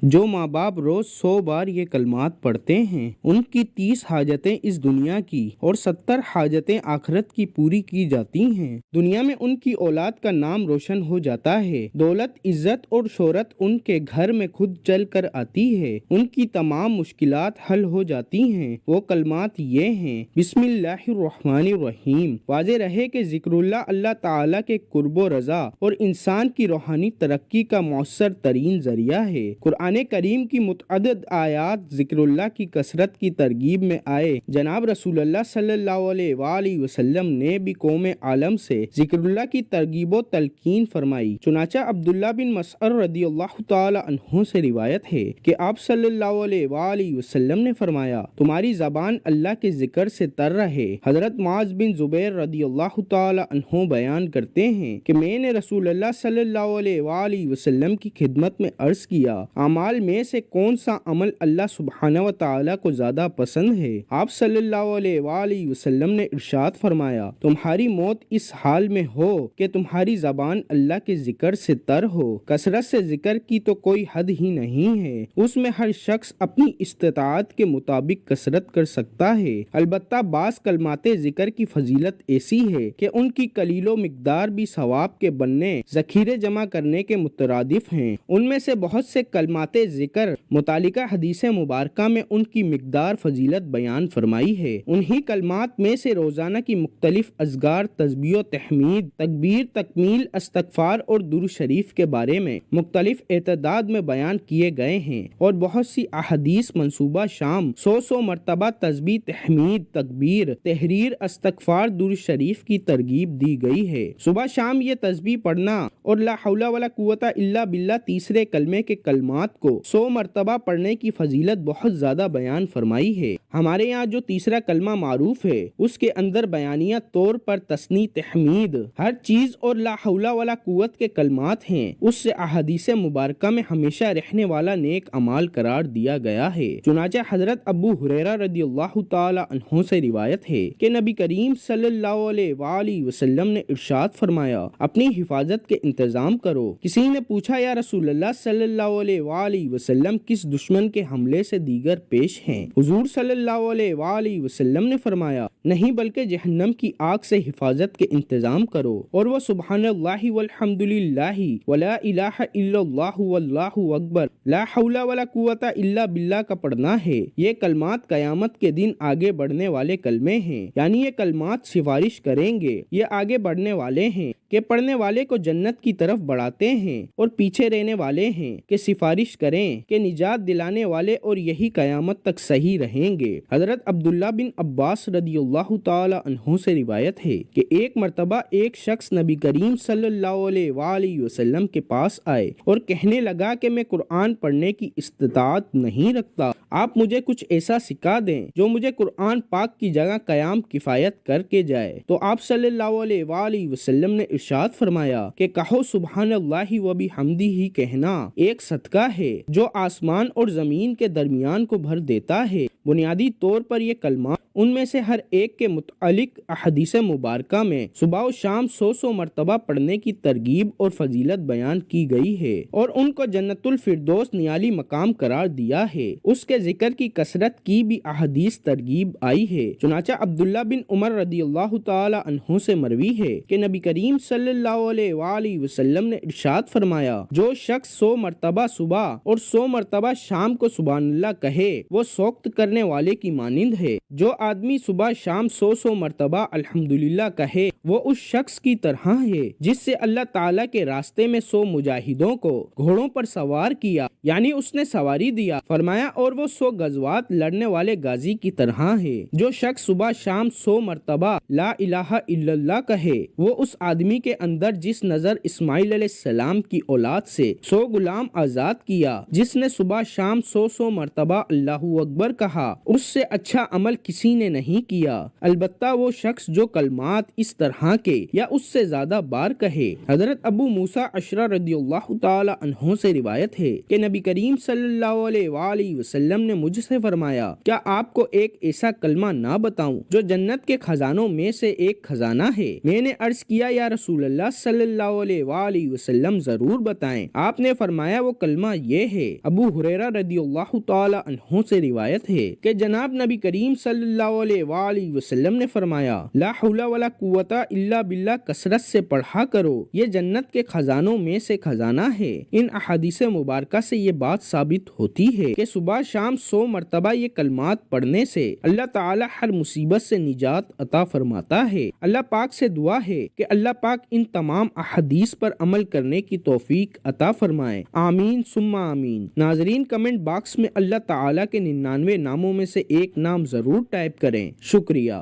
جو ماں باپ روز 100 بار یہ کلمات پڑھتے ہیں ان کی 30 حاجتیں اس دنیا کی اور 70 حاجتیں آخرت کی پوری کی جاتی ہیں۔ دنیا میں ان کی اولاد کا نام روشن ہو جاتا ہے، دولت، عزت اور شہرت ان کے گھر میں خود چل کر آتی ہے، ان کی تمام مشکلات حل ہو جاتی ہیں۔ وہ کلمات یہ ہیں: بسم اللہ الرحمن الرحیم۔ واضح رہے کہ ذکر اللہ تعالیٰ کے قرب و رضا اور انسان کی روحانی ترقی کا مؤثر ترین ذریعہ ہے۔ قرآن کریم کی متعدد آیات ذکر اللہ کی کثرت کی ترغیب میں آئے۔ جناب رسول اللہ صلی اللہ علیہ وآلہ وسلم نے بھی قوم عالم سے ذکر اللہ کی ترغیب و تلقین فرمائی۔ چنانچہ عبداللہ بن مسعود رضی اللہ تعالی عنہ سے روایت ہے کہ آپ صلی اللہ علیہ وآلہ وسلم نے فرمایا، تمہاری زبان اللہ کے ذکر سے تر رہے۔ حضرت معاذ بن جبیر رضی اللہ تعالی عنہ بیان کرتے ہیں کہ میں نے رسول اللہ صلی اللہ علیہ وآلہ وسلم کی خدمت میں عرض کیا، اعمال میں سے کون سا عمل اللہ سبحانہ و تعالیٰ کو زیادہ پسند ہے؟ آپ صلی اللہ علیہ وآلہ وسلم نے ارشاد فرمایا، تمہاری موت اس حال میں ہو کہ تمہاری زبان اللہ کے ذکر سے تر ہو۔ کثرت سے ذکر کی تو کوئی حد ہی نہیں ہے، اس میں ہر شخص اپنی استطاعت کے مطابق کثرت کر سکتا ہے۔ البتہ بعض کلمات ذکر کی فضیلت ایسی ہے کہ ان کی قلیل و مقدار بھی ثواب کے بننے، ذخیرے جمع کرنے کے مترادف ہیں۔ ان میں سے بہت سے کلمات ذکر متعلقہ حدیث مبارکہ میں ان کی مقدار فضیلت بیان فرمائی ہے۔ انہی کلمات میں سے روزانہ کی مختلف اذکار، تسبیح و تحمید، تکبیر، تکمیل، استغفار اور درود شریف کے بارے میں مختلف اعداد میں بیان کیے گئے ہیں، اور بہت سی احادیث منصوبہ شام 100 مرتبہ تسبیح، تحمید، تکبیر، تحریر، استغفار، درود شریف کی ترغیب دی گئی ہے۔ صبح شام یہ تسبیح پڑھنا اور لا حول ولا قوت الا باللہ تیسرے کلمے کے کلمات کو 100 مرتبہ پڑھنے کی فضیلت بہت زیادہ بیان فرمائی ہے۔ ہمارے یہاں جو تیسرا کلمہ معروف ہے اس کے اندر بیانیہ طور پر تثنی، تحمید، ہر چیز اور لا حول ولا قوت کے کلمات ہیں، اس سے احادیث مبارکہ میں ہمیشہ رہنے والا نیک اعمال قرار دیا گیا ہے۔ چنانچہ حضرت ابو ہریرہ رضی اللہ تعالی عنہ سے روایت ہے کہ نبی کریم صلی اللہ علیہ وآلہ وسلم نے ارشاد فرمایا، اپنی حفاظت کے انتظام کرو۔ کسی نے پوچھا، یا رسول اللہ صلی اللہ علیہ وآلہ وسلم، کس دشمن کے حملے سے دیگر پیش ہیں؟ حضور صلی اللہ علیہ وآلہ وسلم نے فرمایا، نہیں بلکہ جہنم کی آگ سے حفاظت کے انتظام کرو، اور وہ سبحان اللہ والحمد للہ ولا الہ الا اللہ واللہ اکبر لا حول ولا قوت الا باللہ کا پڑھنا ہے۔ یہ کلمات قیامت کے دن آگے بڑھنے والے کلمے ہیں، یعنی یہ کلمات سفارش کریں گے، یہ آگے بڑھنے والے ہیں کہ پڑھنے والے کو جنت کی طرف بڑھاتے ہیں، اور پیچھے رہنے والے ہیں کہ سفارش کریں کہ نجات دلانے والے، اور یہی قیامت تک صحیح رہیں گے۔ حضرت عبداللہ بن عباس رضی اللہ تعالی عنہ سے روایت ہے کہ ایک مرتبہ ایک شخص نبی کریم صلی اللہ علیہ وآلہ وسلم کے پاس آئے اور کہنے لگا کہ میں قرآن پڑھنے کی استطاعت نہیں رکھتا، آپ مجھے کچھ ایسا سکھا دیں جو مجھے قرآن پاک کی جگہ قیام کفایت کر کے جائے۔ تو آپ صلی اللہ علیہ وآلہ وسلم نے ارشاد فرمایا کہ کہو سبحان اللہ و بحمدہ ہی کہنا ایک صدقہ ہے جو آسمان اور زمین کے درمیان کو بھر دیتا ہے۔ بنیادی طور پر یہ کلمات ان میں سے ہر ایک کے متعلق احادیث مبارکہ میں صبح و شام 100 مرتبہ پڑھنے کی ترغیب اور فضیلت بیان کی گئی ہے، اور ان کو جنت الفردوس نیالی مقام قرار دیا ہے۔ اس کے ذکر کی کثرت کی بھی احادیث ترغیب آئی ہے۔ چنانچہ عبداللہ بن عمر رضی اللہ تعالی عنہ سے مروی ہے کہ نبی کریم صلی اللہ علیہ وآلہ وسلم نے ارشاد فرمایا، جو شخص 100 مرتبہ صبح اور 100 مرتبہ شام کو سبحان اللہ کہے وہ سوقت کرنے والے کی مانند ہے۔ جو آدمی صبح شام 100 مرتبہ الحمدللہ کہے وہ اس شخص کی طرح ہے جس سے اللہ تعالیٰ کے راستے میں 100 مجاہدوں کو گھوڑوں پر سوار کیا، یعنی اس نے سواری دیا، فرمایا، اور وہ 100 غزوات لڑنے والے غازی کی طرح ہے۔ جو شخص صبح شام 100 مرتبہ لا الہ الا اللہ کہے وہ اس آدمی کے اندر جس نظر اسماعیل علیہ السلام کی اولاد سے 100 غلام آزاد کیا، جس نے صبح شام 100 مرتبہ اللہ اکبر کہا، اس سے اچھا عمل کسی کسی نے نہیں کیا، البتہ وہ شخص جو کلمات اس طرح کے یا اس سے زیادہ بار کہے۔ حضرت ابو موسیٰ اشعری رضی اللہ تعالی عنہ سے روایت ہے کہ نبی کریم صلی اللہ علیہ وآلہ وسلم نے مجھ سے فرمایا، کیا آپ کو ایک ایسا کلمہ نہ بتاؤں جو جنت کے خزانوں میں سے ایک خزانہ ہے؟ میں نے عرض کیا، یا رسول اللہ صلی اللہ علیہ وآلہ وسلم ضرور بتائیں۔ آپ نے فرمایا، وہ کلمہ یہ ہے۔ ابو ہریرہ رضی اللہ تعالی عنہ سے روایت ہے کہ جناب نبی کریم صلی اللہ علیہ وآلہ وسلم نے فرمایا، لا حول ولا قوت الا باللہ کثرت سے پڑھا کرو، یہ جنت کے خزانوں میں سے خزانہ ہے۔ ان احادیث مبارکہ سے یہ بات ثابت ہوتی ہے کہ صبح شام 100 مرتبہ یہ کلمات پڑھنے سے اللہ تعالی ہر مصیبت سے نجات عطا فرماتا ہے۔ اللہ پاک سے دعا ہے کہ اللہ پاک ان تمام احادیث پر عمل کرنے کی توفیق عطا فرمائے، آمین ثم آمین۔ ناظرین، کمنٹ باکس میں اللہ تعالی کے 99 ناموں میں سے ایک نام ضرور ٹائپ کریں۔ شکریہ۔